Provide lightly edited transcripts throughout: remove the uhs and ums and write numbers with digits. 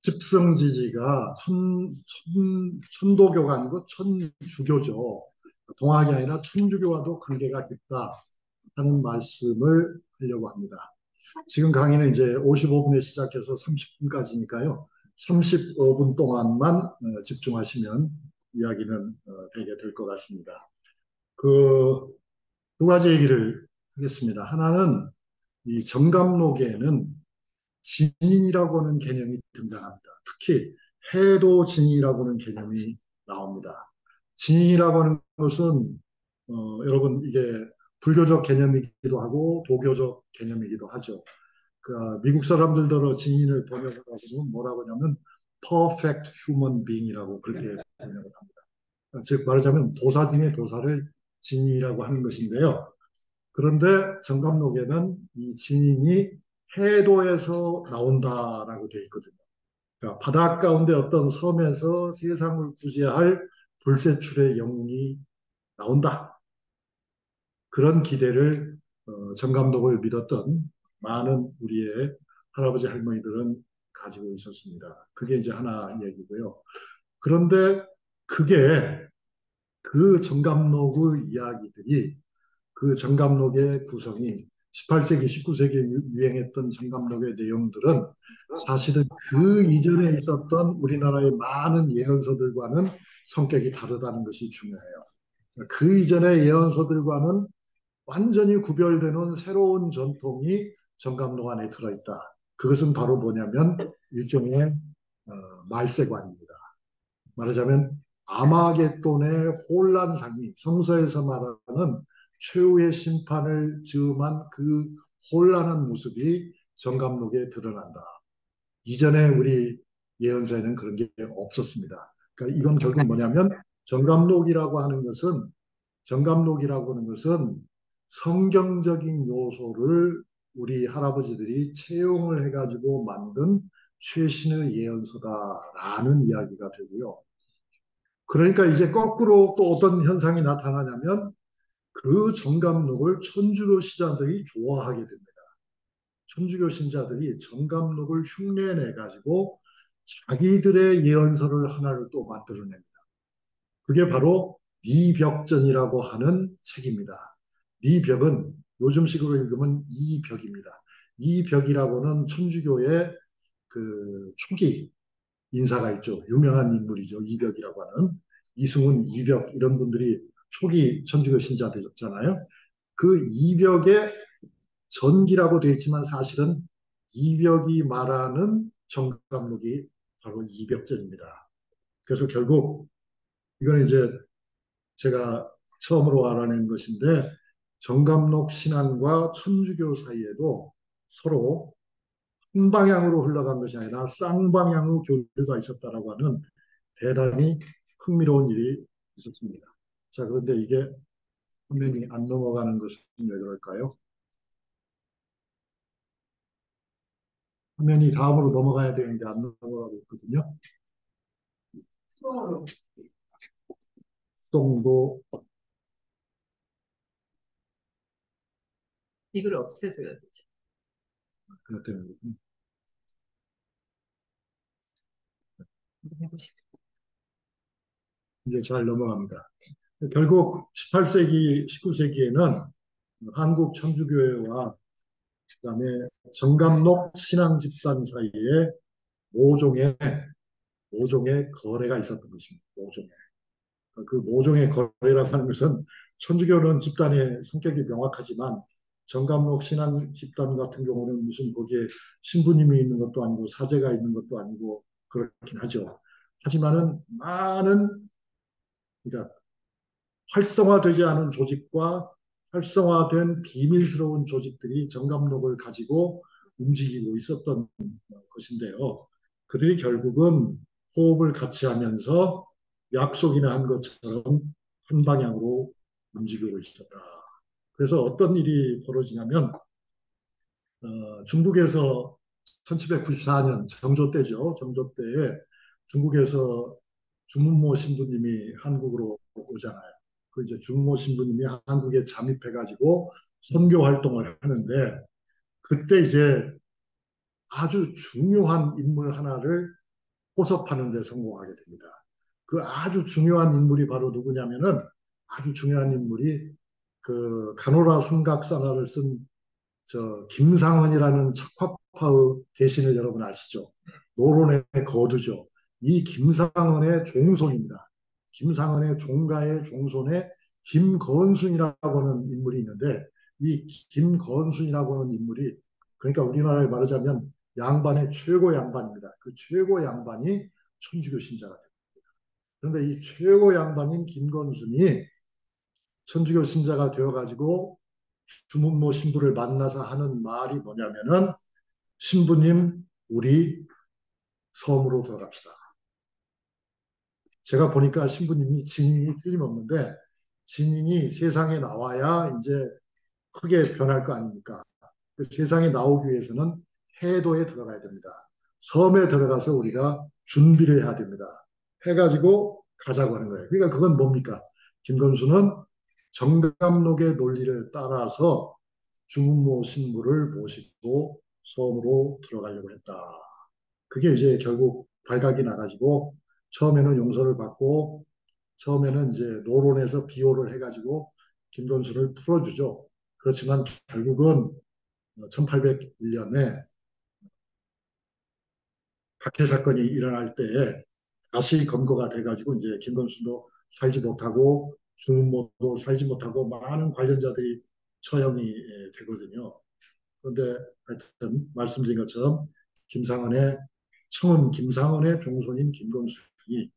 집성지지가 천도교가 아니고 천주교죠. 동학이 아니라 천주교와도 관계가 깊다 하는 말씀을 하려고 합니다. 지금 강의는 이제 55분에 시작해서 30분까지니까요. 35분 동안만 집중하시면 이야기는 되게 될 것 같습니다. 그 두 가지 얘기를 하겠습니다. 하나는 이 정감록에는 진인이라고 하는 개념이 등장합니다. 특히 해도진이라고 하는 개념이 나옵니다. 진이라고 하는 것은 여러분 이게 불교적 개념이기도 하고 도교적 개념이기도 하죠. 미국 사람들더러 진인을 번역을 하시면 뭐라고 하냐면 perfect human being이라고 그렇게 번역을 합니다. 즉 말하자면 도사 중에 도사를 진이라고 하는 것인데요. 그런데 정감록에는 이 진인이 해도에서 나온다라고 되어 있거든요. 그러니까 바닷 가운데 어떤 섬에서 세상을 구제할 불세출의 영웅이 나온다. 그런 기대를 정감독을 믿었던 많은 우리의 할아버지 할머니들은 가지고 있었습니다. 그게 이제 하나 얘기고요. 그런데 그게 그 정감록의 이야기들이 그 정감록의 구성이 18세기, 19세기에 유행했던 정감록의 내용들은 사실은 그 이전에 있었던 우리나라의 많은 예언서들과는 성격이 다르다는 것이 중요해요. 그 이전의 예언서들과는 완전히 구별되는 새로운 전통이 정감록 안에 들어있다. 그것은 바로 뭐냐면 일종의 말세관입니다. 말하자면 아마겟돈의 혼란상이 성서에서 말하는 최후의 심판을 즈음한 그 혼란한 모습이 정감록에 드러난다. 이전에 우리 예언서에는 그런 게 없었습니다. 그러니까 이건 결국 뭐냐면 정감록이라고 하는 것은 성경적인 요소를 우리 할아버지들이 채용을 해가지고 만든 최신의 예언서다라는 이야기가 되고요. 그러니까 이제 거꾸로 또 어떤 현상이 나타나냐면 그 정감록을 천주교 신자들이 좋아하게 됩니다. 천주교 신자들이 정감록을 흉내내 가지고 자기들의 예언서를 하나를 또 만들어냅니다. 그게 바로 미벽전이라고 하는 책입니다. 미벽은 요즘식으로 읽으면 이벽입니다. 이벽이라고는 천주교의 그 초기 인사가 있죠. 유명한 인물이죠. 이벽이라고 하는 이승훈, 이벽 이런 분들이 초기 천주교 신자들이었잖아요. 그 이벽의 전기라고 되어 있지만 사실은 이벽이 말하는 정감록이 바로 이벽전입니다. 그래서 결국 이건 이제 제가 처음으로 알아낸 것인데 정감록 신앙과 천주교 사이에도 서로 한 방향으로 흘러간 것이 아니라 쌍방향의 교류가 있었다라고 하는 대단히 흥미로운 일이 있었습니다. 자, 그런데 이게 화면이 안 넘어가는 것은 왜 그럴까요? 화면이 다음으로 넘어가야 되는데 안 넘어가고 있거든요. 수동도 이걸 없애줘야 되지. 그렇다는 해보시죠. 이제 잘 넘어갑니다. 결국 18세기, 19세기에는 한국 천주교회와 그다음에 정감록 신앙 집단 사이에 모종의 모종의 거래가 있었던 것입니다. 모종의. 그 모종의 거래라고 하는 것은 천주교는 집단의 성격이 명확하지만 정감록 신앙 집단 같은 경우는 무슨 거기에 신부님이 있는 것도 아니고 사제가 있는 것도 아니고 그렇긴 하죠. 하지만은 많은 그러니까 활성화되지 않은 조직과 활성화된 비밀스러운 조직들이 정감록을 가지고 움직이고 있었던 것인데요. 그들이 결국은 호흡을 같이 하면서 약속이나 한 것처럼 한 방향으로 움직이고 있었다. 그래서 어떤 일이 벌어지냐면 중국에서 1794년 정조 때죠. 정조 때에 중국에서 주문모 신부님이 한국으로 오잖아요. 그 이제 주문모 신부님이 한국에 잠입해가지고 선교 활동을 하는데 그때 이제 아주 중요한 인물 하나를 포섭하는 데 성공하게 됩니다. 그 아주 중요한 인물이 바로 누구냐면은 아주 중요한 인물이 그 가노라 삼각산화를 쓴 저 김상헌이라는 척화파의 대신을 여러분 아시죠? 노론의 거두죠. 이 김상헌의 종손입니다. 김상헌의 종가의 종손에 김건순이라고 하는 인물이 있는데 이 김건순이라고 하는 인물이 그러니까 우리나라에 말하자면 양반의 최고 양반입니다. 그 최고 양반이 천주교 신자가 됩니다. 그런데 이 최고 양반인 김건순이 천주교 신자가 되어가지고 주문모 신부를 만나서 하는 말이 뭐냐면은 신부님 우리 섬으로 들어갑시다. 제가 보니까 신부님이 진인이 틀림없는데 진인이 세상에 나와야 이제 크게 변할 거 아닙니까? 그 세상에 나오기 위해서는 해도에 들어가야 됩니다. 섬에 들어가서 우리가 준비를 해야 됩니다. 해가지고 가자고 하는 거예요. 그러니까 그건 뭡니까? 김건수는 정감록의 논리를 따라서 주문모 신부를 모시고 섬으로 들어가려고 했다. 그게 이제 결국 발각이 나가지고 처음에는 용서를 받고 처음에는 이제 노론에서 비호를 해가지고 김건수를 풀어주죠. 그렇지만 결국은 1801년에 박해 사건이 일어날 때에 다시 검거가 돼가지고 이제 김건수도 살지 못하고 주문모도 살지 못하고 많은 관련자들이 처형이 되거든요. 그런데 하여튼 말씀드린 것처럼 김상헌의 청은 김상헌의 종손인 김건숙이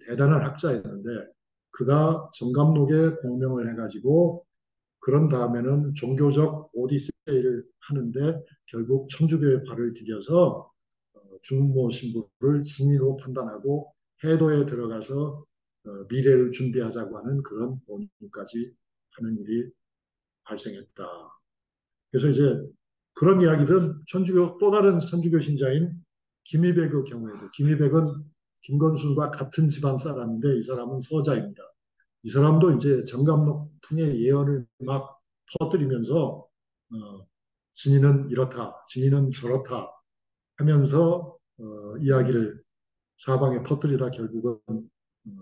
대단한 학자였는데 그가 정감록에 공명을 해가지고 그런 다음에는 종교적 오디세이를 하는데 결국 천주교의 발을 디뎌서 중모 신부를 진리로 판단하고 해도에 들어가서 미래를 준비하자고 하는 그런 본인까지 하는 일이 발생했다. 그래서 이제 그런 이야기들은 천주교 또 다른 천주교 신자인 김희백의 경우에도 김희백은 김건순과 같은 집안 사람인데 이 사람은 서자입니다. 이 사람도 이제 정감록퉁의 예언을 막 퍼뜨리면서 진리는 이렇다, 진리는 저렇다 하면서 이야기를 사방에 퍼뜨리다 결국은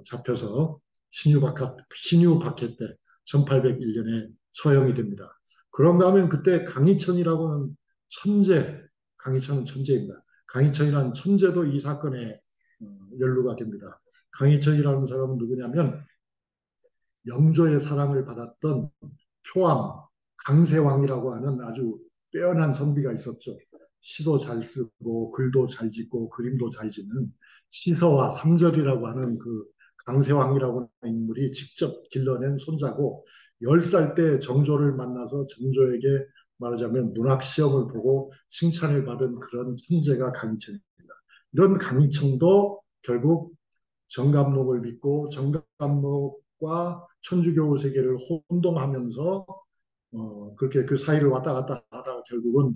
잡혀서 신유박해 때 1801년에 처형이 됩니다. 그런가 하면 그때 강희천이라고 하는 천재, 강희천은 천재입니다. 강희천이라는 천재도 이 사건에 연루가 됩니다. 강희천이라는 사람은 누구냐면 영조의 사랑을 받았던 표암, 강세왕이라고 하는 아주 빼어난 선비가 있었죠. 시도 잘 쓰고 글도 잘 짓고 그림도 잘 짓는 시서와 삼절이라고 하는 그 강세왕이라고 하는 인물이 직접 길러낸 손자고 10살 때 정조를 만나서 정조에게 말하자면 문학 시험을 보고 칭찬을 받은 그런 천재가 강희천입니다. 이런 강희천도 결국 정감록을 믿고 정감록과 천주교 세계를 혼동하면서 그렇게 그 사이를 왔다 갔다 하다가 결국은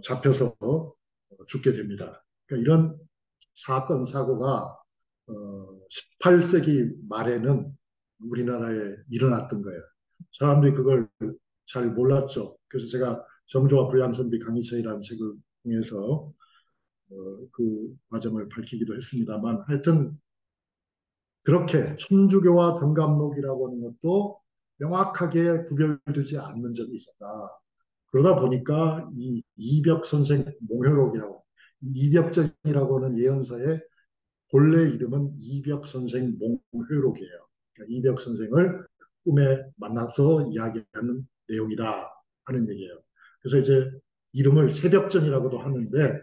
잡혀서 죽게 됩니다. 그러니까 이런 사건 사고가 18세기 말에는 우리나라에 일어났던 거예요. 사람들이 그걸 잘 몰랐죠. 그래서 제가 정조와 불량선비 강희철이라는 책을 통해서 그 과정을 밝히기도 했습니다만 하여튼 그렇게 천주교와 정감록이라고 하는 것도 명확하게 구별되지 않는 점이 있었다. 그러다 보니까 이 이벽 선생 몽효록이라고 이벽전이라고 하는 예언서의 본래 이름은 이벽 선생 몽효록이에요. 그러니까 이벽 선생을 꿈에 만나서 이야기하는 내용이다 하는 얘기예요. 그래서 이제 이름을 새벽전이라고도 하는데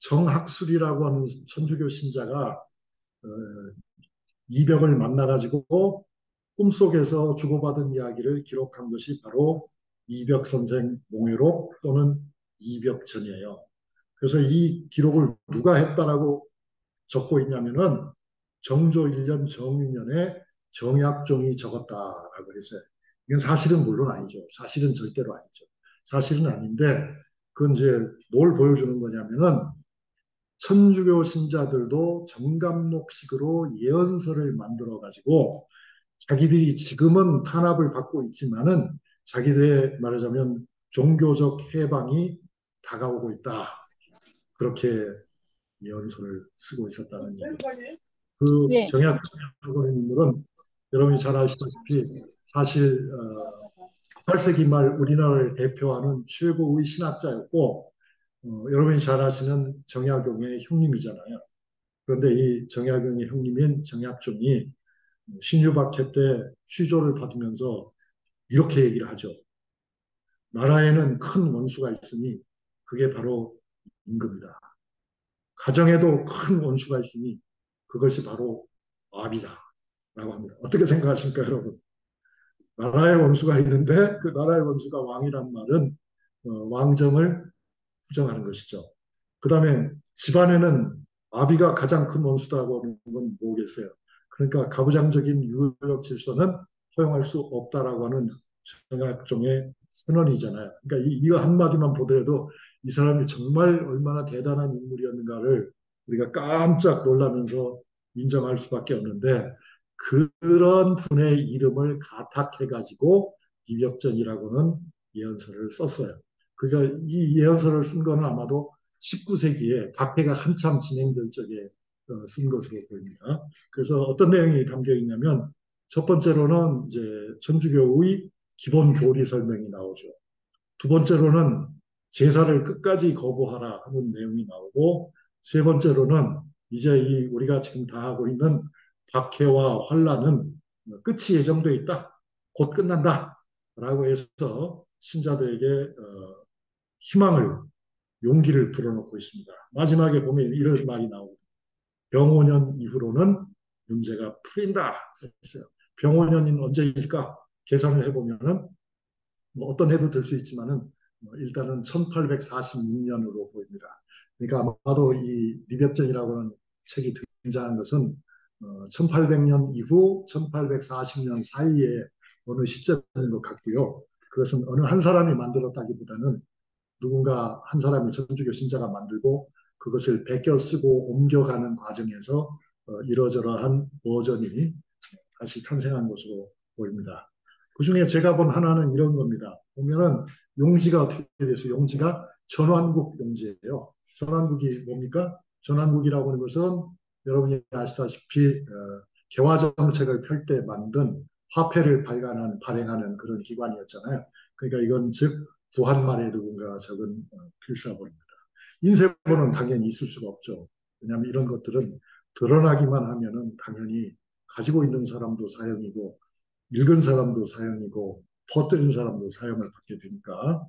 정학술이라고 하는 천주교 신자가 이벽을 만나가지고 꿈속에서 주고받은 이야기를 기록한 것이 바로 이벽 선생 몽회록 또는 이벽전이에요. 그래서 이 기록을 누가 했다라고 적고 있냐면은 정조 1년 정유년에 정약종이 적었다라고 했어요. 이건 사실은 물론 아니죠. 사실은 절대로 아니죠. 사실은 아닌데 그건 이제 뭘 보여주는 거냐면은 천주교 신자들도 정감록식으로 예언서를 만들어 가지고 자기들이 지금은 탄압을 받고 있지만은 자기들의 말하자면 종교적 해방이 다가오고 있다. 그렇게 예언서를 쓰고 있었다는 얘기입니다. 그 네. 정약하고 인물은 여러분이 잘 아시다시피 사실 8세기 말 우리나라를 대표하는 최고의 신학자였고 여러분이 잘 아시는 정약용의 형님이잖아요. 그런데 이 정약용의 형님인 정약종이 신유박해 때 취조를 받으면서 이렇게 얘기를 하죠. 나라에는 큰 원수가 있으니 그게 바로 임금이다. 가정에도 큰 원수가 있으니 그것이 바로 마비다. 라고 합니다. 어떻게 생각하십니까, 여러분? 나라의 원수가 있는데 그 나라의 원수가 왕이란 말은 왕정을 부정하는 것이죠. 그 다음에 집안에는 아비가 가장 큰 원수다고 하는 건 뭐겠어요? 그러니까 가부장적인 유역 질서는 허용할 수 없다라고 하는 정약종의 선언이잖아요. 그러니까 이 한마디만 보더라도 이 사람이 정말 얼마나 대단한 인물이었는가를 우리가 깜짝 놀라면서 인정할 수밖에 없는데 그런 분의 이름을 가탁해가지고 이벽전이라고는 예언서를 썼어요. 그러니까 이 예언서를 쓴 거는 아마도 19세기에 박해가 한참 진행될 적에 쓴 것으로 보입니다. 그래서 어떤 내용이 담겨 있냐면 첫 번째로는 이제 천주교의 기본 교리 설명이 나오죠. 두 번째로는 제사를 끝까지 거부하라 하는 내용이 나오고 세 번째로는 이제 이 우리가 지금 당하고 있는 박해와 환란은 끝이 예정돼 있다. 곧 끝난다. 라고 해서 신자들에게 희망을 용기를 불어넣고 있습니다. 마지막에 보면 이런 말이 나오고 병오년 이후로는 문제가 풀린다 했어요. 병오년인 언제일까 계산을 해보면은 뭐 어떤 해도 될 수 있지만은 일단은 1846년으로 보입니다. 그러니까 아마도 이 리벽전이라고 하는 책이 등장한 것은 1800년 이후 1840년 사이에 어느 시점인 것 같고요. 그것은 어느 한 사람이 만들었다기보다는 누군가 한 사람이 천주교 신자가 만들고 그것을 베껴 쓰고 옮겨가는 과정에서 이러저러한 버전이 다시 탄생한 것으로 보입니다. 그 중에 제가 본 하나는 이런 겁니다. 보면은 용지가 어떻게 돼서 용지가 전환국 용지예요. 전환국이 뭡니까? 전환국이라고 하는 것은 여러분이 아시다시피 개화 정책을 펼 때 만든 화폐를 발행하는 그런 기관이었잖아요. 그러니까 이건 즉 구한말에 누군가 적은 필사본입니다. 인쇄본은 당연히 있을 수가 없죠. 왜냐하면 이런 것들은 드러나기만 하면은 당연히 가지고 있는 사람도 사형이고 읽은 사람도 사형이고 퍼뜨린 사람도 사형을 받게 되니까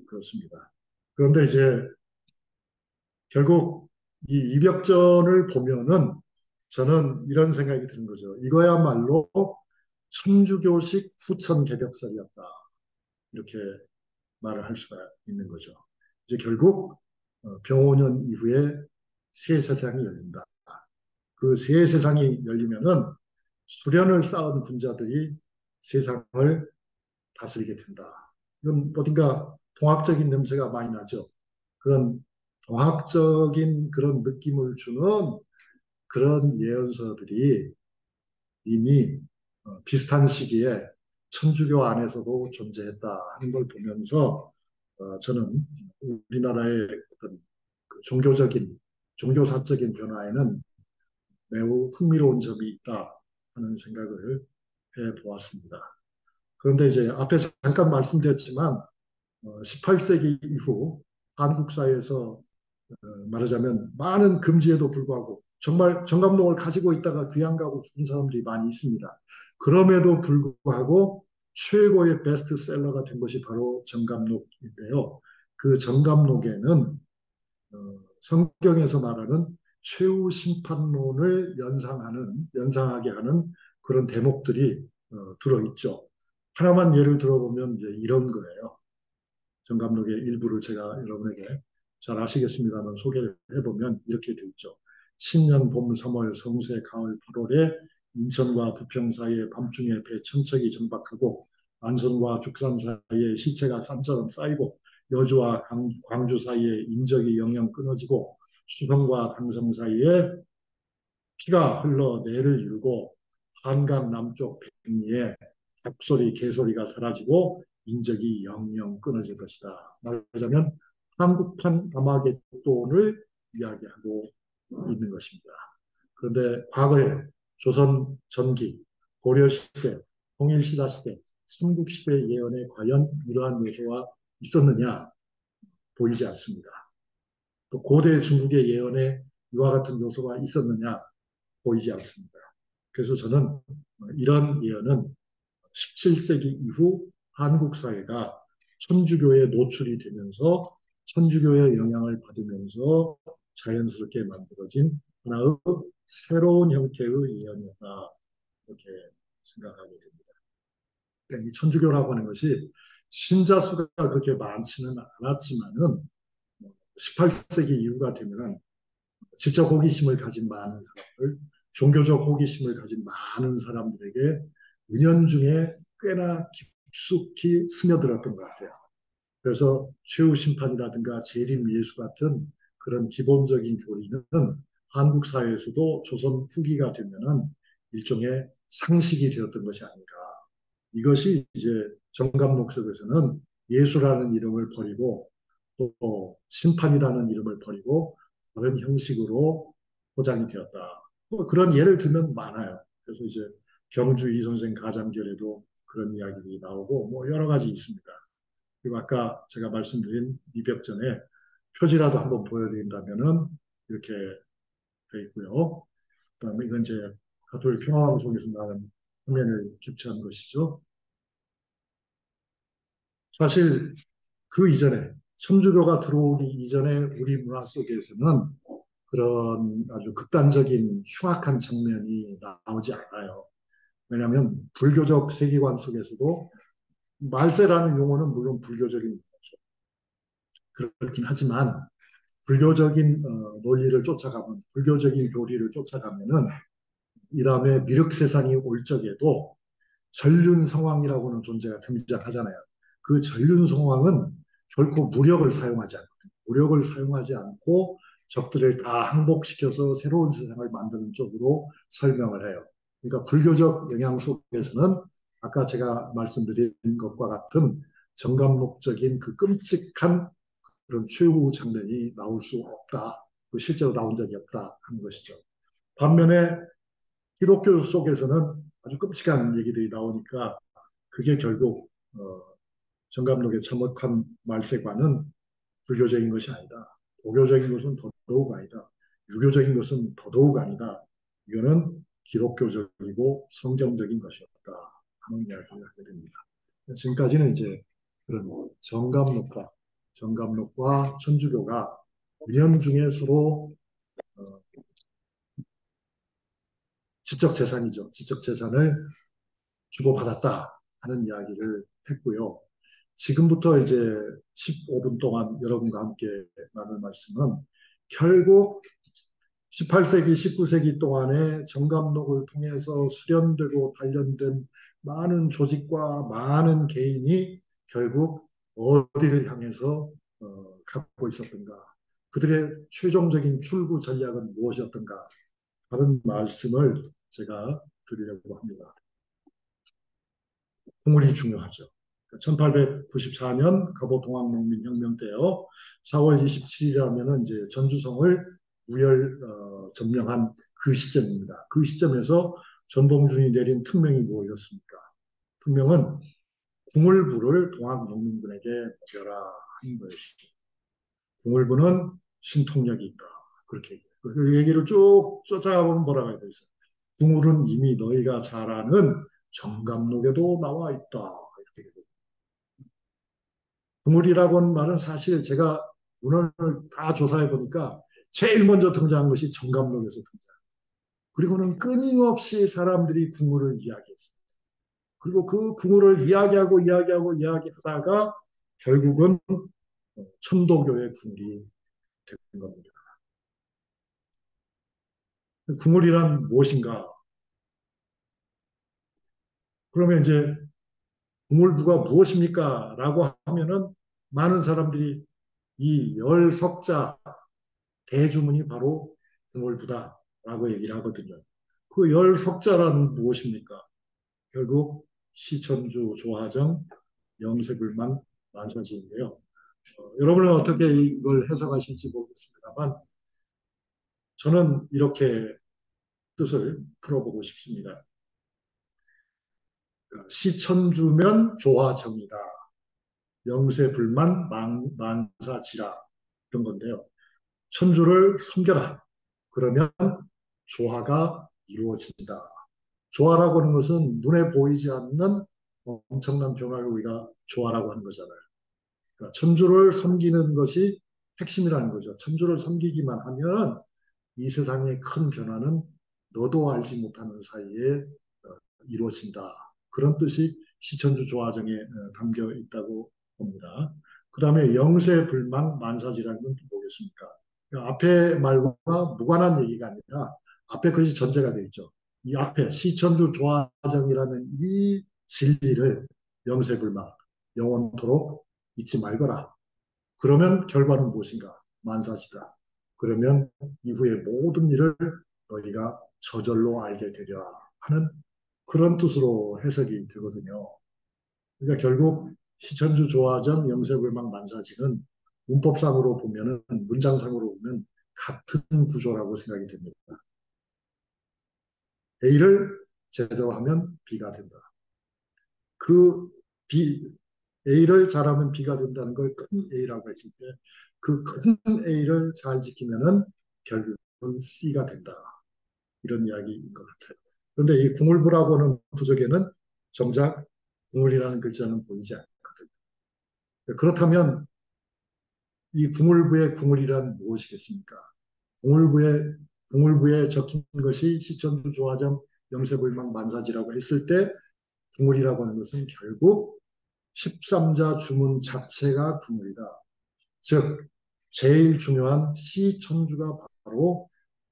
그렇습니다. 그런데 이제 결국 이 이벽전을 보면은 저는 이런 생각이 드는 거죠. 이거야말로 천주교식 후천 개벽설이었다. 이렇게 말을 할 수가 있는 거죠. 이제 결국 병오년 이후에 새 세상이 열린다. 그 새 세상이 열리면은 수련을 쌓은 군자들이 세상을 다스리게 된다. 이건 어딘가 동학적인 냄새가 많이 나죠. 그런 동학적인 그런 느낌을 주는 그런 예언서들이 이미 비슷한 시기에 천주교 안에서도 존재했다 하는 걸 보면서 저는 우리나라의 어떤 그 종교사적인 변화에는 매우 흥미로운 점이 있다 하는 생각을 해 보았습니다. 그런데 이제 앞에 잠깐 말씀드렸지만 18세기 이후 한국 사회에서 말하자면 많은 금지에도 불구하고 정말 정감록을 가지고 있다가 귀양 가고 죽은 사람들이 많이 있습니다. 그럼에도 불구하고 최고의 베스트셀러가 된 것이 바로 정감록인데요. 그 정감록에는 성경에서 말하는 최후 심판론을 연상하게 하는 그런 대목들이 들어있죠. 하나만 예를 들어보면 이제 이런 거예요. 정감록의 일부를 제가 여러분에게 잘 아시겠습니다만 소개를 해보면 이렇게 되어 있죠. 신년 봄 3월 성세 가을 8월에 인천과 부평 사이에 밤중에 배 천척이 정박하고 안성과 죽산 사이에 시체가 산처럼 쌓이고 여주와 광주 사이에 인적이 영영 끊어지고 수성과 당성 사이에 피가 흘러 내를 이루고 한강 남쪽 백리에 닭소리 개소리가 사라지고 인적이 영영 끊어질 것이다. 말하자면 한국판 아마겟돈을 이야기하고 있는 것입니다. 그런데 과거에 조선 전기, 고려시대, 통일신라시대, 삼국시대 예언에 과연 이러한 요소가 있었느냐 보이지 않습니다. 또 고대 중국의 예언에 이와 같은 요소가 있었느냐 보이지 않습니다. 그래서 저는 이런 예언은 17세기 이후 한국 사회가 천주교에 노출이 되면서 천주교의 영향을 받으면서 자연스럽게 만들어진 하나의 새로운 형태의 예언이었다. 이렇게 생각하게 됩니다. 그러니까 이 천주교라고 하는 것이 신자 수가 그렇게 많지는 않았지만은 18세기 이후가 되면은 지적 호기심을 가진 많은 사람들, 종교적 호기심을 가진 많은 사람들에게 은연중에 꽤나 깊숙이 스며들었던 것 같아요. 그래서 최후심판이라든가 재림예수 같은 그런 기본적인 교리는 한국 사회에서도 조선 후기가 되면은 일종의 상식이 되었던 것이 아닌가. 이것이 이제 정감록 속에서는 예수라는 이름을 버리고 또 심판이라는 이름을 버리고 다른 형식으로 포장이 되었다. 뭐 그런 예를 들면 많아요. 그래서 이제 경주 이선생 가장결에도 그런 이야기들이 나오고 뭐 여러 가지 있습니다. 그리고 아까 제가 말씀드린 이벽전에 표지라도 한번 보여드린다면은 이렇게 돼 있고요. 그다음에 이건 이제 가톨릭 평화방송에서 나온 화면을 캡처한 것이죠. 사실 그 이전에 천주교가 들어오기 이전에 우리 문화 속에서는 그런 아주 극단적인 흉악한 장면이 나오지 않아요. 왜냐하면 불교적 세계관 속에서도 말세라는 용어는 물론 불교적인 용어죠. 그렇긴 하지만 불교적인 논리를 쫓아가면 불교적인 교리를 쫓아가면은 이 다음에 미륵 세상이 올 적에도 전륜 성왕이라고는 존재가 등장하잖아요. 그 전륜 성왕은 결코 무력을 사용하지 않거든요. 무력을 사용하지 않고 적들을 다 항복시켜서 새로운 세상을 만드는 쪽으로 설명을 해요. 그러니까 불교적 영향 속에서는 아까 제가 말씀드린 것과 같은 정감록적인 그 끔찍한 그런 최후 장면이 나올 수 없다. 실제로 나온 적이 없다 하는 것이죠. 반면에 기독교 속에서는 아주 끔찍한 얘기들이 나오니까 그게 결국 정감록의 참혹한 말세관은 불교적인 것이 아니다. 도교적인 것은 더더욱 아니다. 유교적인 것은 더더욱 아니다. 이거는 기독교적이고 성경적인 것이었다 하는 이야기를 하게 됩니다. 지금까지는 이제 그런 정감록과 천주교가 은연중에 서로 어, 지적 재산이죠. 지적 재산을 주고받았다 하는 이야기를 했고요. 지금부터 이제 15분 동안 여러분과 함께 나눌 말씀은 결국 18세기, 19세기 동안에 정감록을 통해서 수련되고 단련된 많은 조직과 많은 개인이 결국 어디를 향해서 갖고 있었던가, 그들의 최종적인 출구 전략은 무엇이었던가 하는 말씀을 제가 드리려고 합니다. 국물이 중요하죠. 1894년 갑오동학농민혁명 때요. 4월 27일이라면 이제 전주성을 무혈 점령한 그 시점입니다. 그 시점에서 전봉준이 내린 특명이 뭐였습니까? 특명은 궁을부를 동학농민군에게 먹여라 하는 것이죠. 궁을부는 신통력이 있다. 그렇게 얘기해요. 그 얘기를 쭉 쫓아가 보면 뭐라고 해야 되겠어요? 궁을은 이미 너희가 잘 아는 정감록에도 나와 있다. 이렇게 구물이라고 하는 말은 사실 제가 문헌을 다 조사해 보니까 제일 먼저 등장한 것이 정감록에서 등장. 그리고는 끊임없이 사람들이 궁물을 이야기했어요. 그리고 그 궁물을 이야기하다가 결국은 천도교의 궁물이 된 겁니다. 궁물이란 무엇인가? 그러면 이제 궁물부가 무엇입니까? 라고 하면은 많은 사람들이 이 열석자 대주문이 바로 궁궐부다라고 얘기를 하거든요. 그 열 석자란 무엇입니까? 결국 시천주, 조화정, 영세불만, 만사지인데요. 여러분은 어떻게 이걸 해석하실지 모르겠습니다만 저는 이렇게 뜻을 풀어보고 싶습니다. 시천주면 조화정이다. 명세불만 만사지라. 이런 건데요. 천주를 섬겨라. 그러면 조화가 이루어진다. 조화라고 하는 것은 눈에 보이지 않는 엄청난 변화를 우리가 조화라고 하는 거잖아요. 그러니까 천주를 섬기는 것이 핵심이라는 거죠. 천주를 섬기기만 하면 이 세상의 큰 변화는 너도 알지 못하는 사이에 이루어진다. 그런 뜻이 시천주 조화정에 담겨 있다고 봅니다. 그 다음에 영세불망 만사지라는 건 뭐겠습니까? 앞에 말과 무관한 얘기가 아니라 앞에 것이 전제가 되어 있죠. 이 앞에 시천주 조화정이라는 이 진리를 영세불망, 영원토록 잊지 말거라. 그러면 결과는 무엇인가? 만사시다. 그러면 이후의 모든 일을 너희가 저절로 알게 되려 하는 그런 뜻으로 해석이 되거든요. 그러니까 결국 시천주 조화정 영세불망 만사지는 문법상으로 보면은 문장상으로 보면 같은 구조라고 생각이 됩니다. A를 제대로 하면 B가 된다. 그 B, A를 잘하면 B가 된다는 걸 큰 A라고 했을 때 그 큰 A를 잘 지키면은 결국은 C가 된다. 이런 이야기인 것 같아요. 그런데 이 궁을부라고 하는 부족에는 정작 궁을이라는 글자는 보이지 않거든요. 그렇다면 이 궁을부의 궁을이란 무엇이겠습니까? 궁을부에 궁을부에 적힌 것이 시천주 조화정 영세불망 만사지라고 했을 때 궁을이라고 하는 것은 결국 13자 주문 자체가 궁을이다. 즉 제일 중요한 시천주가 바로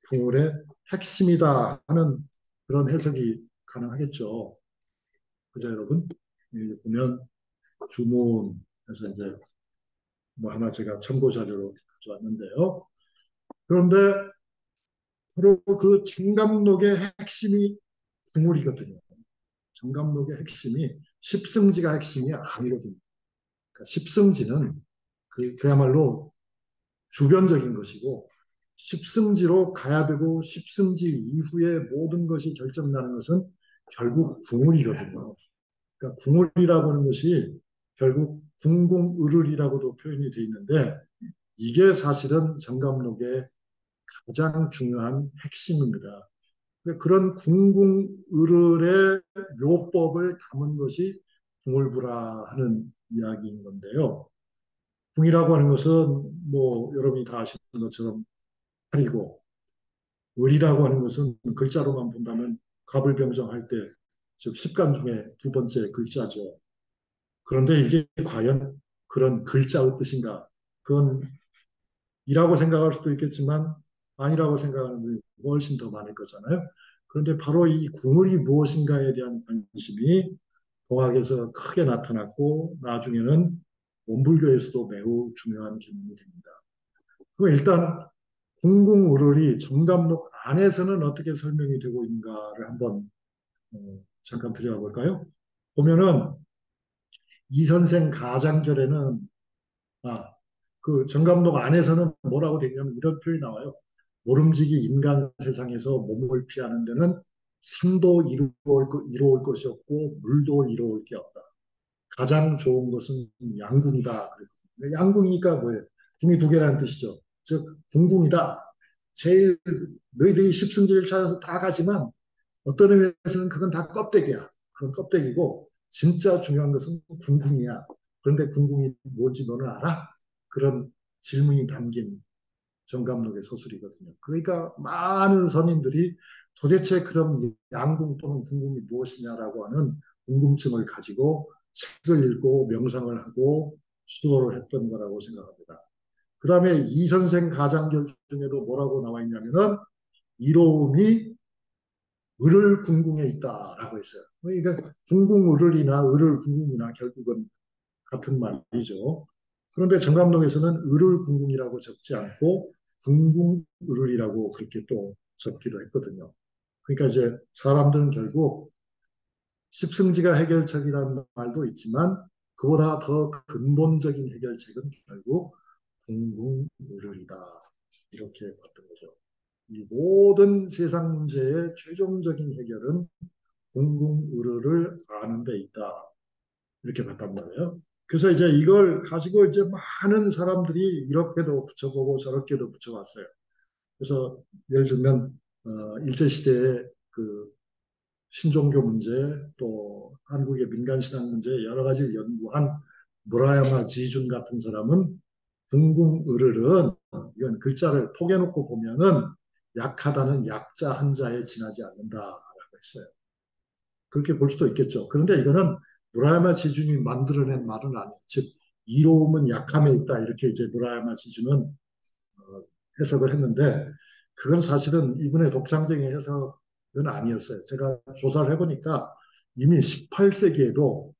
궁을의 핵심이다 하는 그런 해석이 가능하겠죠. 그죠, 여러분? 여기 보면 주문에서 이제 뭐 하나 제가 참고 자료로 가져왔는데요. 그런데 바로 그 정감록의 핵심이 궁을이거든요. 정감록의 핵심이 십승지가 핵심이 아니거든요. 그러니까 십승지는 그야말로 주변적인 것이고 십승지로 가야 되고 십승지 이후에 모든 것이 결정나는 것은 결국 궁을이거든요. 그러니까 궁을이라고 하는 것이 결국 궁궁의룰이라고도 표현이 되어 있는데 이게 사실은 정감록의 가장 중요한 핵심입니다. 그런 궁궁의룰의 묘법을 담은 것이 궁을부라 하는 이야기인 건데요. 궁이라고 하는 것은 뭐 여러분이 다 아시는 것처럼 팔이고 을이라고 하는 것은 글자로만 본다면 갑을병정할 때, 즉 십간 중에 두 번째 글자죠. 그런데 이게 과연 그런 글자의 뜻인가? 그건 이라고 생각할 수도 있겠지만 아니라고 생각하는 분이 훨씬 더 많을 거잖아요. 그런데 바로 이 궁을이 무엇인가에 대한 관심이 동학에서 크게 나타났고 나중에는 원불교에서도 매우 중요한 기능이 됩니다. 그럼 일단 궁궁의룰이 정감록 안에서는 어떻게 설명이 되고 있는가를 한번 잠깐 들여다볼까요? 보면은 이 선생 가장결에는 아, 그 정감록 안에서는 뭐라고 되냐면 이런 표현이 나와요. 모름지기 인간 세상에서 몸을 피하는 데는 산도 이로울 것이 없고 물도 이로울 게 없다. 가장 좋은 것은 양궁이다. 양궁이니까 뭐예요? 궁이 두 개라는 뜻이죠. 즉 궁궁이다. 제일 너희들이 십승지를 찾아서 다 가지만 어떤 의미에서는 그건 다 껍데기야. 그건 껍데기고 진짜 중요한 것은 궁궁이야. 그런데 궁궁이 뭔지 너는 알아? 그런 질문이 담긴 정감록의 소설이거든요. 그러니까 많은 선인들이 도대체 그럼 양궁 또는 궁궁이 무엇이냐라고 하는 궁금증을 가지고 책을 읽고 명상을 하고 수도를 했던 거라고 생각합니다. 그 다음에 이 선생 가장결 중에도 뭐라고 나와 있냐면은 이로움이 을을 궁궁에 있다라고 했어요. 그러니까 궁궁을을이나 을을 궁궁이나 결국은 같은 말이죠. 그런데 정감록에서는 을을 궁궁이라고 적지 않고 궁궁을을이라고 그렇게 또 적기도 했거든요. 그러니까 이제 사람들은 결국 십승지가 해결책이라는 말도 있지만 그보다 더 근본적인 해결책은 결국 궁궁의료이다. 이렇게 봤던 거죠. 이 모든 세상 문제의 최종적인 해결은 궁궁의료를 아는 데 있다. 이렇게 봤단 말이에요. 그래서 이제 이걸 가지고 이제 많은 사람들이 이렇게도 붙여보고 저렇게도 붙여왔어요. 그래서 예를 들면 일제시대의 그 신종교 문제, 또 한국의 민간신앙 문제 여러 가지를 연구한 무라야마 지준 같은 사람은 궁궁의를은 이건 글자를 포개놓고 보면은 약하다는 약자 한자에 지나지 않는다라고 했어요. 그렇게 볼 수도 있겠죠. 그런데 이거는 무라야마 지준이 만들어낸 말은 아니에요. 즉 이로움은 약함에 있다 이렇게 이제 무라야마 지준은 해석을 했는데 그건 사실은 이분의 독창적인 해석은 아니었어요. 제가 조사를 해보니까 이미 18세기에도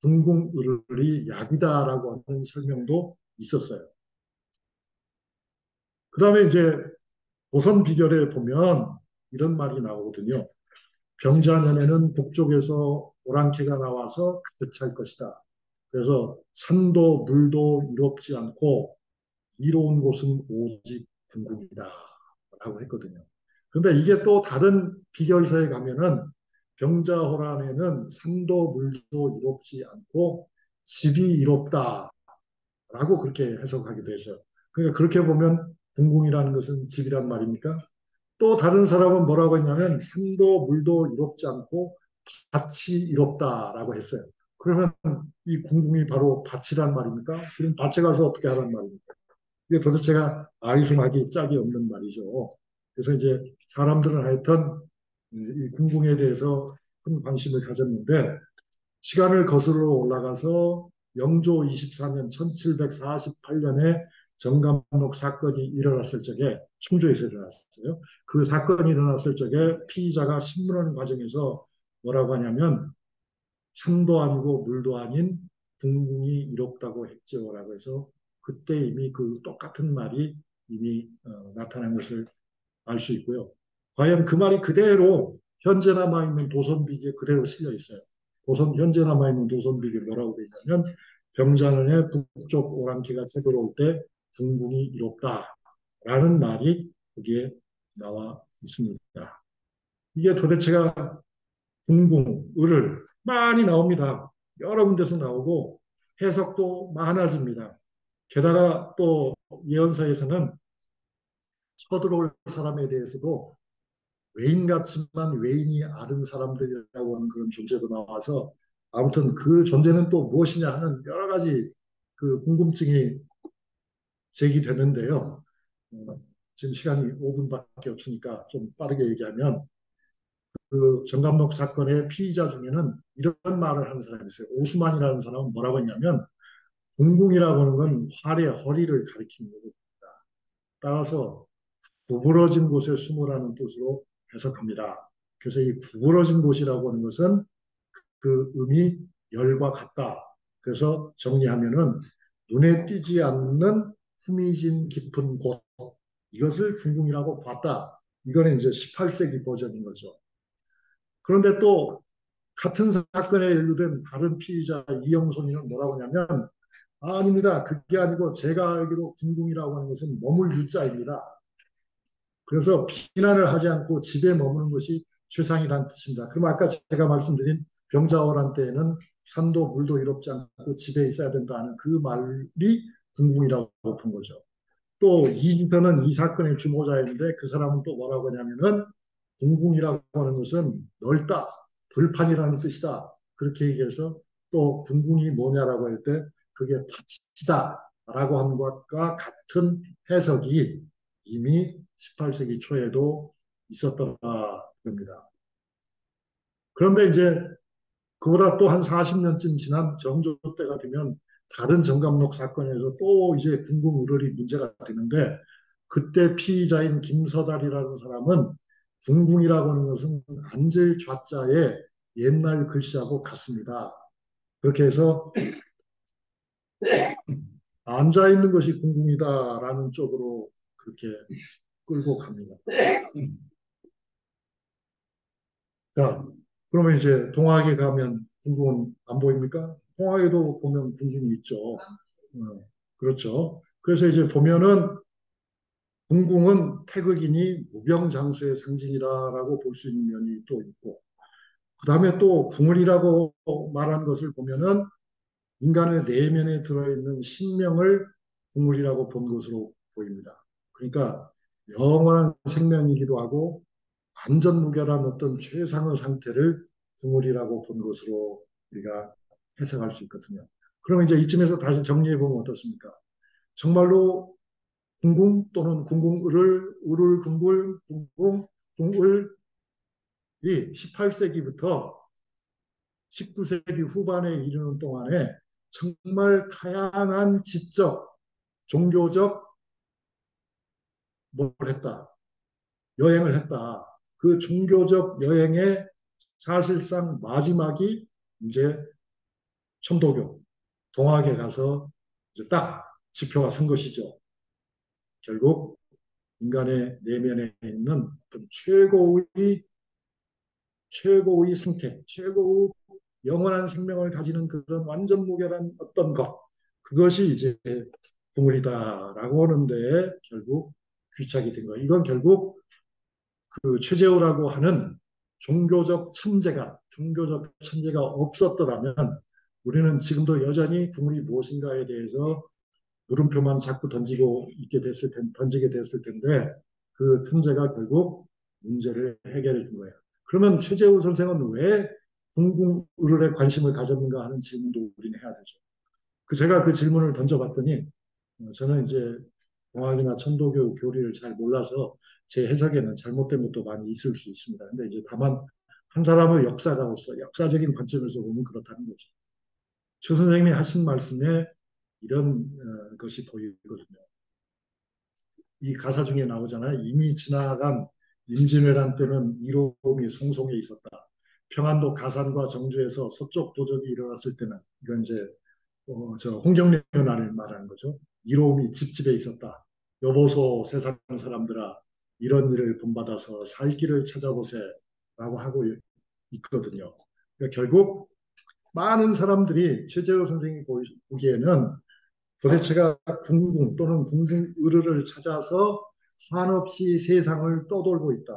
궁궁의를이 약이다라고 하는 설명도 있었어요. 그 다음에 이제 조선 비결에 보면 이런 말이 나오거든요. 병자년에는 북쪽에서 오랑캐가 나와서 가득 찰 것이다. 그래서 산도 물도 이롭지 않고 이로운 곳은 오직 궁극이다. 라고 했거든요. 그런데 이게 또 다른 비결서에 가면은 병자호란에는 산도 물도 이롭지 않고 집이 이롭다. 라고 그렇게 해석하기도 했어요. 그러니까 그렇게 보면 궁궁이라는 것은 집이란 말입니까? 또 다른 사람은 뭐라고 했냐면 산도 물도 이롭지 않고 밭이 이롭다라고 했어요. 그러면 이 궁궁이 바로 밭이란 말입니까? 그럼 밭에 가서 어떻게 하란 말입니까? 이게 도대체가 아리수막이 짝이 없는 말이죠. 그래서 이제 사람들은 하여튼 이 궁궁에 대해서 큰 관심을 가졌는데 시간을 거슬러 올라가서 영조 24년 1748년에 정감록 사건이 일어났을 적에 충주에서 일어났어요. 그 사건이 일어났을 적에 피의자가 신문하는 과정에서 뭐라고 하냐면 산도 아니고 물도 아닌 궁궁이 이롭다고 했죠라고 해서 그때 이미 그 똑같은 말이 이미 나타난 것을 알 수 있고요. 과연 그 말이 그대로 현재 남아있는 도선비기에 그대로 실려 있어요. 현재 남아있는 도선비기에 뭐라고 되어 있냐면 병자년에 북쪽 오랑캐가 쳐들어올 때 궁궁이 이롭다라는 말이 거기에 나와 있습니다. 이게 도대체가 궁궁, 을을 많이 나옵니다. 여러 군데서 나오고 해석도 많아집니다. 게다가 또 예언서에서는 쳐들어올 사람에 대해서도 외인 같지만 외인이 아른 사람들이라고 하는 그런 존재도 나와서 아무튼 그 존재는 또 무엇이냐 하는 여러 가지 그 궁금증이 제기되는데요. 지금 시간이 5분밖에 없으니까 좀 빠르게 얘기하면 그 정감록 사건의 피의자 중에는 이런 말을 하는 사람이 있어요. 오스만이라는 사람은 뭐라고 했냐면 궁궁이라고 하는 건 활의 허리를 가리키는 겁니다. 따라서 구부러진 곳에 숨으라는 뜻으로 해석합니다. 그래서 이 구부러진 곳이라고 하는 것은 그 음이 열과 같다. 그래서 정리하면은 눈에 띄지 않는 후미진 깊은 곳 이것을 궁궁이라고 봤다. 이거는 이제 18세기 버전인 거죠. 그런데 또 같은 사건에 연루된 다른 피의자 이영손이는 뭐라고 하냐면 아닙니다. 그게 아니고 제가 알기로 궁궁이라고 하는 것은 머물 유자입니다. 그래서 피난을 하지 않고 집에 머무는 것이 최상이라는 뜻입니다. 그럼 아까 제가 말씀드린 병자호란 때에는 산도 물도 이롭지 않고 집에 있어야 된다는 그 말이 궁궁이라고 본 거죠. 또 이집트는 이 사건의 주모자였는데 그 사람은 또 뭐라고 하냐면은 궁궁이라고 하는 것은 넓다, 들판이라는 뜻이다. 그렇게 얘기해서 또 궁궁이 뭐냐라고 할 때 그게 밭이다라고 하는 것과 같은 해석이 이미 18세기 초에도 있었던 겁니다. 그런데 이제 그보다 또 한 40년쯤 지난 정조 때가 되면 다른 정감록 사건에서 또 이제 궁궁의료이 문제가 되는데 그때 피의자인 김서달이라는 사람은 궁궁이라고 하는 것은 앉을 좌자에 옛날 글씨하고 같습니다. 그렇게 해서 앉아 있는 것이 궁궁이다라는 쪽으로 그렇게 끌고 갑니다. 자, 그러면 이제 동학에 가면 궁궁은 안 보입니까? 동화에도 보면 궁궁이 있죠. 그렇죠. 그래서 이제 보면은 궁궁은 태극이니 무병장수의 상징이다라고 볼 수 있는 면이 또 있고, 그 다음에 또 궁을이라고 말한 것을 보면은 인간의 내면에 들어있는 신명을 궁을이라고 본 것으로 보입니다. 그러니까 영원한 생명이기도 하고 안전무결한 어떤 최상의 상태를 궁을이라고 본 것으로 우리가 해석할 수 있거든요. 그러면 이제 이쯤에서 다시 정리해 보면 어떻습니까? 정말로 궁궁 또는 궁궁을을 을을 궁굴 궁궁 궁을이 18세기부터 19세기 후반에 이르는 동안에 정말 다양한 지적, 종교적 뭘 했다. 여행을 했다. 그 종교적 여행의 사실상 마지막이 이제 천도교, 동학에 가서 이제 딱 지표가 선 것이죠. 결국 인간의 내면에 있는 어떤 최고의 상태, 최고의 영원한 생명을 가지는 그런 완전 무결한 어떤 것, 그것이 이제 궁을이다라고 하는데 결국 귀착이 된 거예요. 이건 결국 그 최재우라고 하는 종교적 천재가 없었더라면 우리는 지금도 여전히 궁을이 무엇인가에 대해서 물음표만 자꾸 던지게 됐을 텐데 그 천재가 결국 문제를 해결해 준 거예요. 그러면 최재우 선생은 왜 궁궁의료에 관심을 가졌는가 하는 질문도 우리는 해야 되죠. 제가 그 질문을 던져봤더니 저는 이제 공학이나 천도교 교리를 잘 몰라서 제 해석에는 잘못된 것도 많이 있을 수 있습니다. 근데 이제 다만 한 사람의 역사가로서 역사적인 관점에서 보면 그렇다는 거죠. 최 선생님이 하신 말씀에 이런 것이 보이거든요. 이 가사 중에 나오잖아요. 이미 지나간 임진왜란 때는 이로움이 송송에 있었다. 평안도 가산과 정주에서 서쪽 도적이 일어났을 때는 이건 이제 저 홍경련을 말하는 거죠. 이로움이 집집에 있었다. 여보소 세상 사람들아 이런 일을 본받아서 살 길을 찾아보세라고 하고 있거든요. 그러니까 결국 많은 사람들이 최재호 선생이 보기에는 도대체가 궁궁 또는 궁궁의르를 찾아서 한없이 세상을 떠돌고 있다.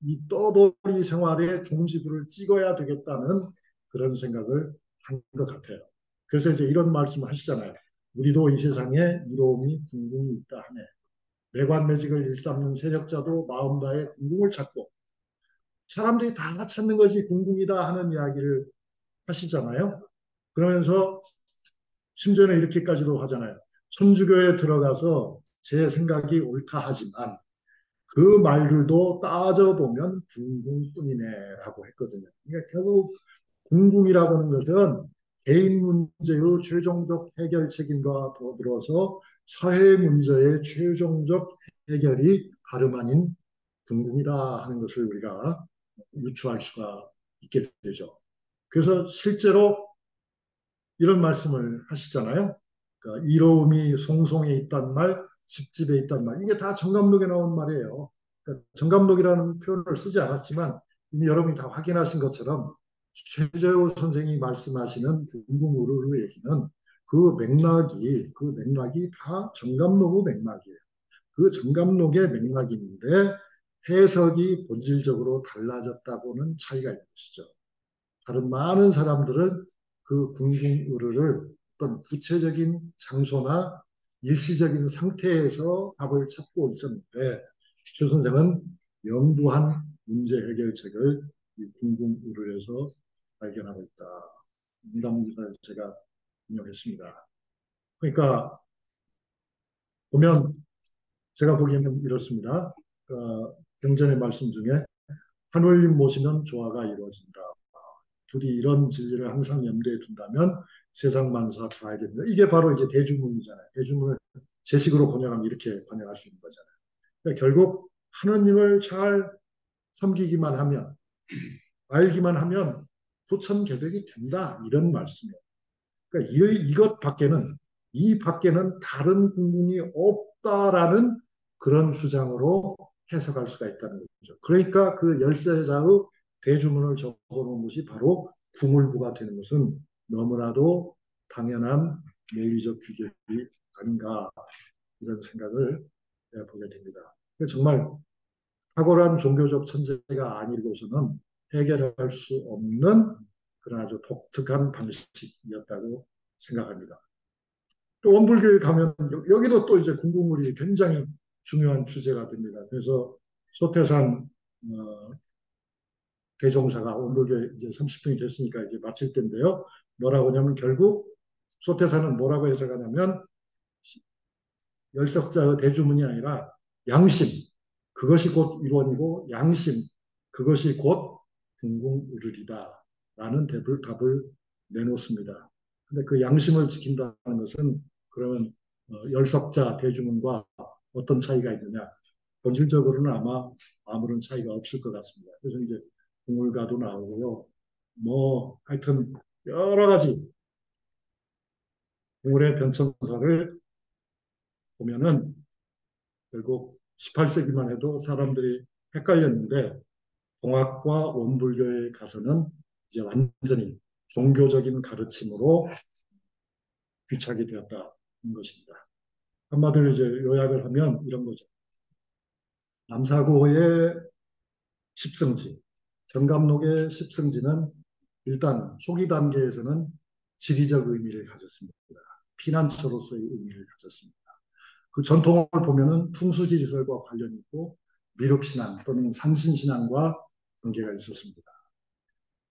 이 떠돌이 생활의 종지부를 찍어야 되겠다는 그런 생각을 한 것 같아요. 그래서 이제 이런 말씀을 하시잖아요. 우리도 이 세상에 이로움이 궁궁이 있다 하네. 매관매직을 일삼는 세력자도 마음 다해 궁궁을 찾고 사람들이 다 찾는 것이 궁궁이다 하는 이야기를 하시잖아요. 그러면서 심지어는 이렇게까지도 하잖아요. 천주교에 들어가서 제 생각이 옳다 하지만 그 말들도 따져보면 궁궁뿐이네라고 했거든요. 그러니까 결국 궁궁이라고 하는 것은 개인 문제의 최종적 해결 책임과 더불어서 사회 문제의 최종적 해결이 다름 아닌 궁궁이다 하는 것을 우리가 유추할 수가 있게 되죠. 그래서 실제로 이런 말씀을 하시잖아요. 그러니까 이로움이 송송에 있단 말, 집집에 있단 말. 이게 다 정감록에 나온 말이에요. 그러니까 정감록이라는 표현을 쓰지 않았지만 이미 여러분이 다 확인하신 것처럼 최재호 선생이 말씀하시는 궁궁우르르 얘기는 그 맥락이 다 정감록의 맥락이에요. 그 정감록의 맥락인데 해석이 본질적으로 달라졌다고는 차이가 있는 것이죠. 다른 많은 사람들은 그 궁궁의르를 어떤 구체적인 장소나 일시적인 상태에서 답을 찾고 있었는데 최 선생은 영구한 문제 해결책을 이 궁궁의르에서 발견하고 있다. 문단문사를 제가 인용했습니다. 그러니까 보면 제가 보기에는 이렇습니다. 경전의 말씀 중에 하늘님 모시면 조화가 이루어진다. 둘이 이런 진리를 항상 염두에 둔다면 세상 만사 다 알게 된다. 이게 바로 이제 대주문이잖아요. 대주문을 제 식으로 번역하면 이렇게 번역할 수 있는 거잖아요. 그러니까 결국 하나님을 잘 섬기기만 하면, 알기만 하면 부천개벽이 된다. 이런 말씀이에요. 그러니까 이 밖에는 다른 궁궁이 없다라는 그런 주장으로 해석할 수가 있다는 거죠. 그러니까 그 열세자의 대주문을 적어놓은 것이 바로 궁을부가 되는 것은 너무나도 당연한 논리적 규격이 아닌가 이런 생각을 보게 됩니다. 정말 탁월한 종교적 천재가 아니고서는 해결할 수 없는 그런 아주 독특한 방식이었다고 생각합니다. 또 원불교에 가면 여기도 또 이제 궁극물이 굉장히 중요한 주제가 됩니다. 그래서 소태산 대종사가 원불교에 이제 30분이 됐으니까 이제 마칠 텐데요. 뭐라고 하냐면 결국 소태산은 뭐라고 해석하냐면 열석자의 대주문이 아니라 양심, 그것이 곧 일원이고 양심, 그것이 곧 궁궁우르리다 라는 답을 내놓습니다. 근데 그 양심을 지킨다는 것은 그러면 열석자 대주문과 어떤 차이가 있느냐? 본질적으로는 아마 아무런 차이가 없을 것 같습니다. 그래서 이제 궁울가도 나오고요. 뭐 하여튼 여러 가지 궁울의 변천사를 보면은 결국 18세기만 해도 사람들이 헷갈렸는데 동학과 원불교에 가서는 이제 완전히 종교적인 가르침으로 귀착이 되었다는 것입니다. 한마디로 이제 요약을 하면 이런 거죠. 남사고의 십성지, 정감록의 십성지는 일단 초기 단계에서는 지리적 의미를 가졌습니다. 피난처로서의 의미를 가졌습니다. 그 전통을 보면은 풍수지리설과 관련이 있고 미륵신앙 또는 산신신앙과 관계가 있었습니다.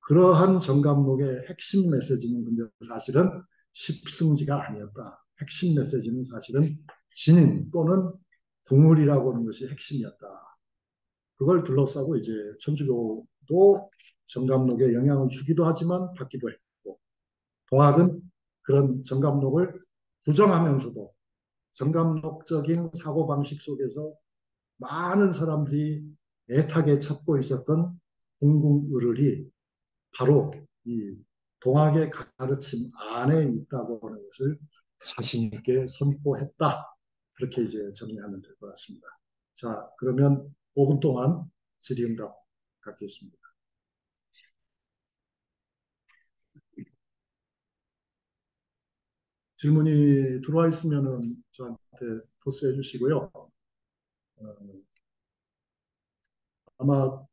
그러한 정감록의 핵심 메시지는 근데 사실은 십승지가 아니었다. 핵심 메시지는 사실은 진인 또는 궁울이라고 하는 것이 핵심이었다. 그걸 둘러싸고 이제 천주교도 정감록에 영향을 주기도 하지만 받기도 했고 동학은 그런 정감록을 부정하면서도 정감록적인 사고방식 속에서 많은 사람들이 애타게 찾고 있었던 궁궁의를이 바로 이 동학의 가르침 안에 있다고 하는 것을 자신 있게 선포했다. 그렇게 이제 정리하면 될 것 같습니다. 자, 그러면 5분 동안 질의응답 갖겠습니다. 질문이 들어와 있으면 저한테 토스해 주시고요. 아마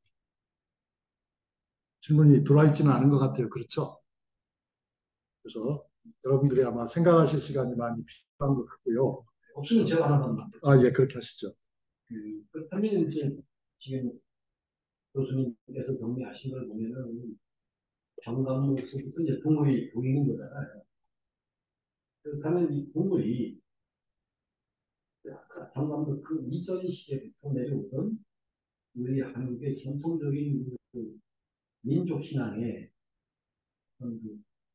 질문이 들어와 있지는 않은 것 같아요. 그렇죠? 그래서 여러분들이 아마 생각하실 시간이 많이 필요한 것 같고요. 없으면 제가 하나만 만들죠. 아, 예, 그렇게 하시죠. 그렇다면 이제 지금 교수님께서 정리하신 걸 보면은 정감록서부터 이제 궁물이 보이는 거잖아요. 그렇다면 이 궁물이 정감록 그 이전 시대부터 내려오던 우리 한국의 전통적인 그 민족 신앙의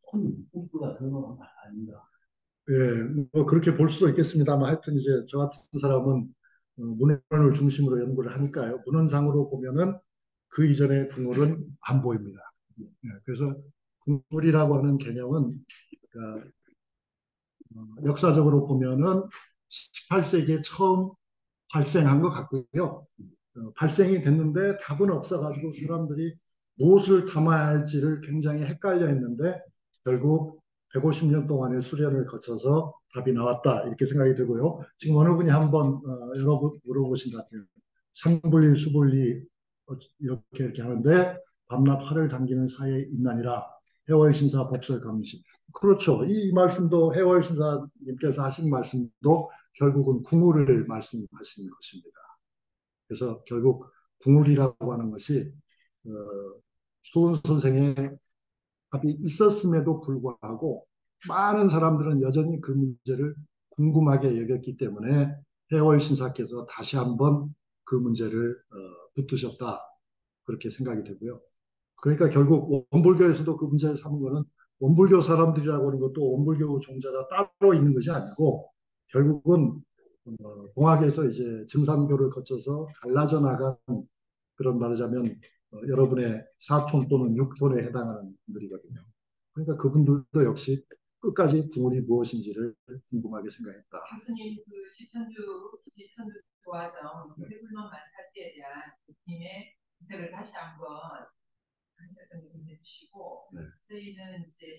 꿈꿀 같은 건 아닌가. 예, 뭐 그렇게 볼 수도 있겠습니다만 하여튼 이제 저 같은 사람은 문헌을 중심으로 연구를 하니까요. 문헌상으로 보면은 그 이전의 궁궐은 안 보입니다. 예, 그래서 궁궐이라고 하는 개념은 그러니까 역사적으로 보면은 18세기에 처음 발생한 것 같고요. 발생이 됐는데 답은 없어가지고 사람들이 무엇을 담아야 할지를 굉장히 헷갈려 했는데 결국 150년 동안의 수련을 거쳐서 답이 나왔다 이렇게 생각이 들고요. 지금 어느 분이 한번 물어보신 것 같아요. 상분리 수분리 이렇게 하는데 밤낮 팔을 당기는 사이에 있나니라 해월신사 법설 감시. 그렇죠. 이 말씀도 해월신사님께서 하신 말씀도 결국은 궁우를 말씀하신 것입니다. 그래서 결국 궁울이라고 하는 것이 어, 수은 선생의 답이 있었음에도 불구하고 많은 사람들은 여전히 그 문제를 궁금하게 여겼기 때문에 해월 신사께서 다시 한번 그 문제를 붙드셨다 그렇게 생각이 되고요. 그러니까 결국 원불교에서도 그 문제를 삼은 거는 원불교 사람들이라고 하는 것도 원불교 종자가 따로 있는 것이 아니고 결국은 동학에서 이제 증산교를 거쳐서 갈라져 나간 그런 말하자면 여러분의 사촌 또는 육촌에 해당하는 분들이거든요. 그러니까 그분들도 역시 끝까지 궁울이 무엇인지를 궁금하게 생각했다. 교수님 그 시천주 조화정 세불만 만살기에 대한 교수님의 인색을 다시 한번 해주시고 네. 저희는 이제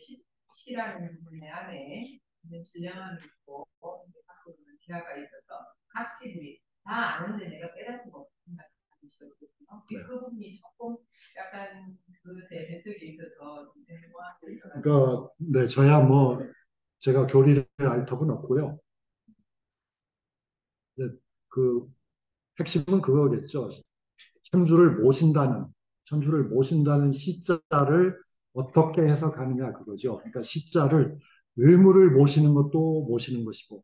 시라는 분야 안에 있는 질량을 있고 갖고 있는 기하가 있어서 각 지들이 다 아는데 내가 깨닫지가 못한다는 것이거든요. 네. 그 부분이 조금 약간 그것의 해석에 있어서 그러니까 네, 저야 뭐 제가 교리를 알 턱은 없고요. 네, 그 핵심은 그거겠죠. 천주를 모신다는 천주를 모신다는 시자를 어떻게 해석하느냐 그거죠. 그러니까 시자를 외물을 모시는 것도 모시는 것이고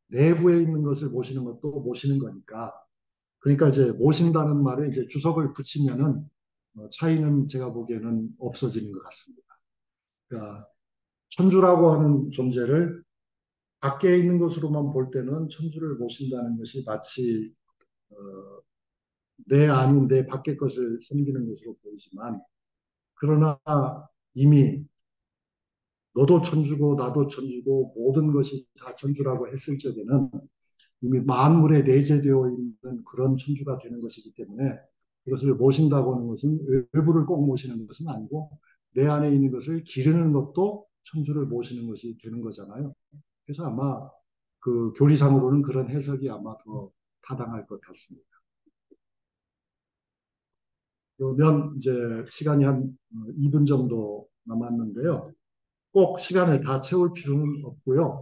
내부에 있는 것을 모시는 것도 모시는 거니까. 그러니까 이제 모신다는 말에 이제 주석을 붙이면은 차이는 제가 보기에는 없어지는 것 같습니다. 그러니까 천주라고 하는 존재를 밖에 있는 것으로만 볼 때는 천주를 모신다는 것이 마치 어, 내 아닌 내 밖의 것을 섬기는 것으로 보이지만 그러나 이미 너도 천주고 나도 천주고 모든 것이 다 천주라고 했을 적에는 이미 만물에 내재되어 있는 그런 천주가 되는 것이기 때문에 이것을 모신다고 하는 것은 외부를 꼭 모시는 것은 아니고 내 안에 있는 것을 기르는 것도 천주를 모시는 것이 되는 거잖아요. 그래서 아마 그 교리상으로는 그런 해석이 아마 더 타당할 것 같습니다. 그러면 이제 시간이 한 2분 정도 남았는데요. 꼭 시간을 다 채울 필요는 없고요.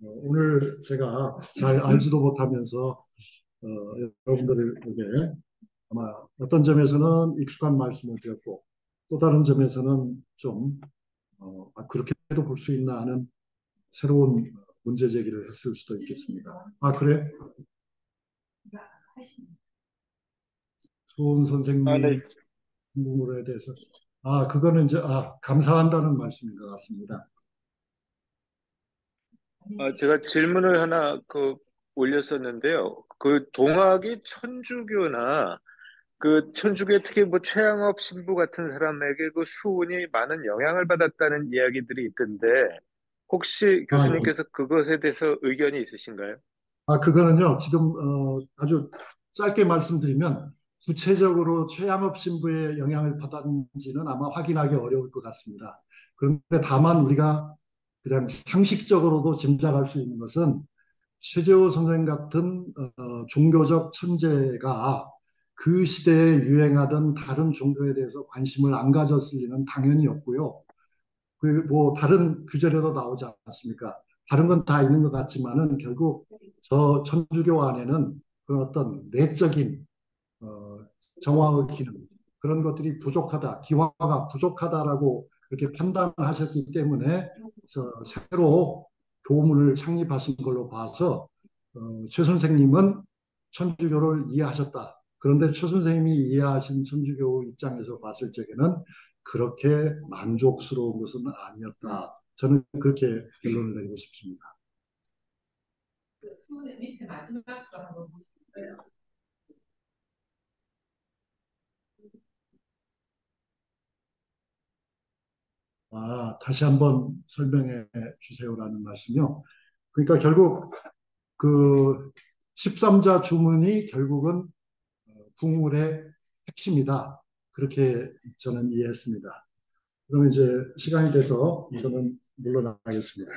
오늘 제가 잘 알지도 못하면서 여러분들에게 아마 어떤 점에서는 익숙한 말씀을 드렸고 또 다른 점에서는 좀 그렇게도 볼 수 있나 하는 새로운 문제 제기를 했을 수도 있겠습니다. 아, 그래? 수원 아, 네. 선생님 부분에 대해서 그거는 이제 감사한다는 말씀인 것 같습니다. 제가 질문을 하나 올렸었는데요. 그 동학이 천주교나 그 천주교의 특히 뭐 최양업 신부 같은 사람에게 그 수운이 많은 영향을 받았다는 이야기들이 있던데 혹시 예. 교수님께서 그것에 대해서 의견이 있으신가요? 그거는요, 지금 아주 짧게 말씀드리면 구체적으로 최양업 신부의 영향을 받았는지는 아마 확인하기 어려울 것 같습니다. 그런데 다만 우리가 그냥 상식적으로도 짐작할 수 있는 것은 최재호 선생 같은 종교적 천재가 그 시대에 유행하던 다른 종교에 대해서 관심을 안 가졌을 리는 당연히 없고요. 그뭐 다른 규절에도 나오지 않습니까? 다른 건 다 있는 것 같지만은 결국 저 천주교 안에는 그런 어떤 내적인 어, 정화의 기능 그런 것들이 부족하다, 기화가 부족하다라고 그렇게 판단하셨기 때문에 새로 교문을 창립하신 걸로 봐서 최 선생님은 천주교를 이해하셨다. 그런데 최 선생님이 이해하신 천주교 입장에서 봤을 적에는 그렇게 만족스러운 것은 아니었다. 저는 그렇게 결론을 내리고 싶습니다. 그 수의 밑에 마지막 거 한번 보실까요? 다시 한번 설명해 주세요라는 말씀이요. 그러니까 결국 그 13자 주문이 결국은 궁울의 핵심이다. 그렇게 저는 이해했습니다. 그럼 이제 시간이 돼서 저는 물러나겠습니다.